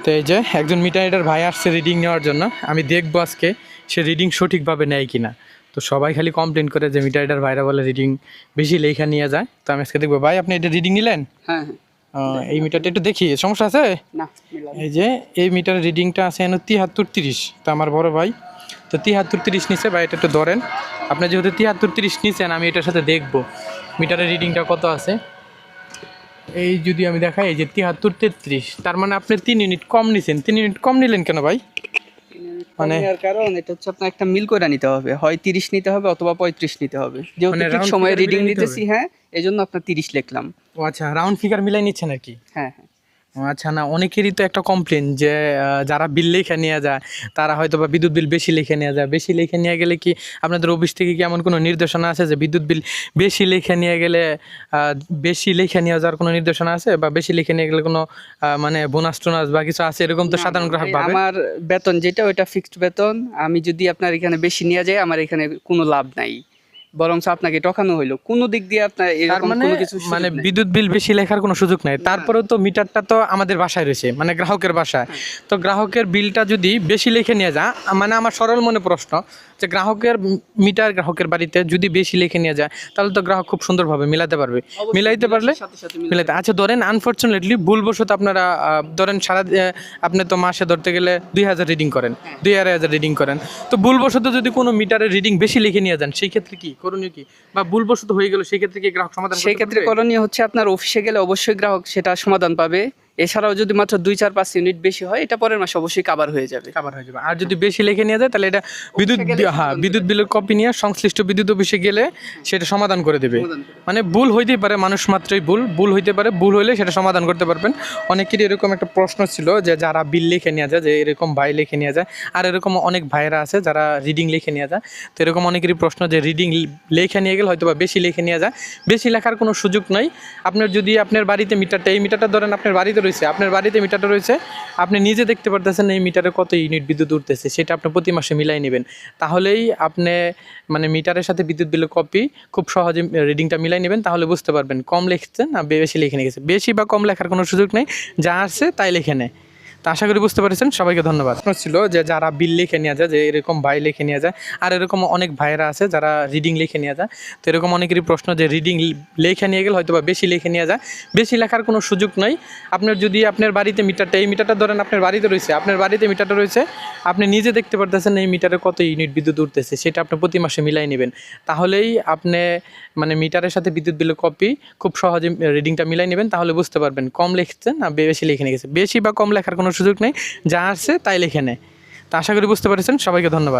তো এই যে একজন মিটার রিডার ভাই আসছে রিডিং নেওয়ার জন্য, আমি দেখবো আজকে সে রিডিং সঠিকভাবে নেয় কিনা। তো সবাই খালি কমপ্লেন করে যে মিটার রিডার ভাইরা বলে রিডিং বেশি লেখা নিয়ে যায়। তো আমি আজকে দেখবো। ভাই আপনি এটা রিডিং নিলেন? হ্যাঁ এই মিটারটা একটু দেখি, সমস্যা আছে? না, এই যে এই মিটারের রিডিংটা আছে 73-30। তো আমার বড় ভাই তো 73-30 নিচে। ভাই এটা একটু ধরেন, আপনি যেহেতু 73-30 নিচেন, আমি এটার সাথে দেখবো মিটারের রিডিংটা কত আছে। এই যদি আমি দেখাই, এই যে 73-33, তার মানে আপনি 3 ইউনিট কম নিছেন। 3 ইউনিট কম নিলেন কেন ভাই? মানে এর কারণ এটা হচ্ছে আপনার একটা মিল করে নিতে হবে, হয় 30 নিতে হবে অথবা 35 নিতে হবে। যেহেতু মানে ঠিক round সময়ে figure রিডিং মিলাই নিতে নিতেছি, হ্যাঁ, এজন্য আপনার 30 লিখলাম। ও আচ্ছা, রাউন্ড ফিগার মিলাই নিচ্ছেন আর কি। হ্যাঁ হ্যাঁ। ও আচ্ছা, না অনেকেরই তো একটা কমপ্লেন যে যারা বিল লিখে নিয়ে যায় তারা হয়তো বা বিদ্যুৎ বিল বেশি লিখে নিয়ে যায়। বেশি লিখে নিয়ে গেলে কি আপনাদের অফিস থেকে কি এমন কোনো নির্দেশনা আছে যে বিদ্যুৎ বিল বেশি লিখে নিয়ে গেলে বেশি লিখে নিয়ে যাওয়ার কোনো নির্দেশনা আছে, বা বেশি লিখে নিয়ে গেলে কোনো মানে বোনাস টোনাস বা কিছু আছে এরকম? তো সাধারণ গ্রাহক ভাই, ভাবে আমার বেতন যেটা ওইটা ফিক্সড বেতন। আমি যদি আপনার এখানে বেশি নিয়ে যাই, আমার এখানে কোনো লাভ নাই, বরং আপনাকে ঠকানো হইলো। কোনো দিক দিয়ে আপনার তার এরকম মানে কোনো কিছু মানে সুযোগ নাই। বিদ্যুৎ বিল বেশি লেখার কোনো সুযোগ নাই। তারপরেও তো মিটারটা তো আমাদের বাসায় রয়েছে, মানে গ্রাহকের বাসায়। তো গ্রাহকের বিলটা যদি বেশি লিখে নিয়ে যায়, মানে আমার সরল মনে প্রশ্ন যে গ্রাহকের মিটার গ্রাহকের বাড়িতে যদি বেশি লিখে নিয়ে যায়, তাহলে তো গ্রাহক খুব সুন্দরভাবে মিলাতে পারবে। মিলাইতে পারলে সাথে সাথে মিল। মিলাতে, আচ্ছা ধরেন আনফর্চুনেটলি ভুলবশত আপনারা ধরেন আপনি তো মাসে ধরতে গেলে 2000 রিডিং করেন, 2000 রিডিং করেন। তো ভুলবশত যদি কোনো মিটারের রিডিং বেশি লিখে নিয়ে যান, সেই ক্ষেত্রে কি করণীয় কি? বা ভুলবশত হয়ে গেল, সেই ক্ষেত্রে কি গ্রাহক সমাধান করতে সেই ক্ষেত্রে পারবে? করণীয় হচ্ছে আপনার অফিসে গেলে অবশ্যই গ্রাহক সেটা সমাধান পাবে। এছাড়াও যদি মাত্র 2-4-5 ইউনিট বেশি হয়, এটা পরের মাসে অবশ্যই কভার হয়ে যাবে। কাভার হয়ে যাবে। আর যদি বেশি লিখে নিয়ে যায়, তাহলে এটা বিদ্যুৎ গেলে হ্যাঁ, সমাধান বিদ্যুৎ বিলের কপি নিয়ে সংশ্লিষ্ট বিদ্যুৎ অফিসে গেলে সেটা সমাধান করে দেবে। মানে ভুল হইতেই পারে, মানুষ মাত্রই ভুল হইতে পারে। ভুল হইলে সেটা সমাধান করতে পারবেন। অনেকেরই এরকম একটা প্রশ্ন ছিল যে যারা বিল লিখে নিয়ে যায়, যে এরকম ভাই লিখে নিয়ে যায়, আর এরকম অনেক ভাইয়েরা আছে যারা রিডিং লিখে নিয়ে যায়। তো এরকম অনেকেরই প্রশ্ন যে রিডিং লিখে নিয়ে গেলে হয়তো বা বেশি লিখে নিয়ে যায়। বেশি লেখার কোনো সুযোগ নাই। আপনার যদি আপনার বাড়িতে মিটারটা, এই মিটারটা ধরেন আপনার বাড়িতে রয়েছে, আপনার বাড়িতে মিটারটা রয়েছে, আপনি নিজে দেখতে পারতেছেন এই মিটারে কত ইউনিট বিদ্যুৎ উঠতেছে, সেটা আপনি প্রতি মাসে মিলাই নেবেন। তাহলেই আপনি মানে মিটারের সাথে বিদ্যুৎ বিলের কপি খুব সহজে রিডিংটা মিলাই নেবেন। তাহলে বুঝতে পারবেন কম লিখছেন না বেশি লিখে নিয়ে গেছে। বেশি বা কম লেখার কোনো সুযোগ নেই, যা আসছে তাই লিখে নেয়। তো আশা করি বুঝতে পেরেছেন। সবাইকে ধন্যবাদ। প্রশ্ন ছিল যে যারা বিল লিখে নিয়ে যায়, যে এরকম ভাই লিখে নিয়ে যায়, আর এরকম অনেক ভাইয়েরা আছে যারা রিডিং লিখে নিয়ে যায়। তো এরকম অনেকেরই প্রশ্ন যে রিডিং লিখে নিয়ে গেলে হয়তো বা বেশি লিখে নিয়ে যায়। বেশি লেখার কোনো সুযোগ নাই। আপনার যদি আপনার বাড়িতে মিটারটা, এই মিটারটা ধরেন আপনার বাড়িতে রয়েছে, আপনার বাড়িতে মিটারটা রয়েছে, আপনি নিজে দেখতে পারতেছেন এই মিটারে কত ইউনিট বিদ্যুৎ উঠতেছে, সেটা আপনি প্রতি মাসে মিলাই নেবেন। তাহলেই আপনি মানে মিটারের সাথে বিদ্যুৎ বিলের কপি খুব সহজে রিডিংটা মিলাই নেবেন। তাহলে বুঝতে পারবেন কম লিখছেন না বেশি লিখে নিয়ে গেছে। বেশি বা কম লেখার কোনো সুযোগ নেই, যা আসছে তাই লিখে নেয়। তো আশা করি বুঝতে পেরেছেন। সবাইকে ধন্যবাদ।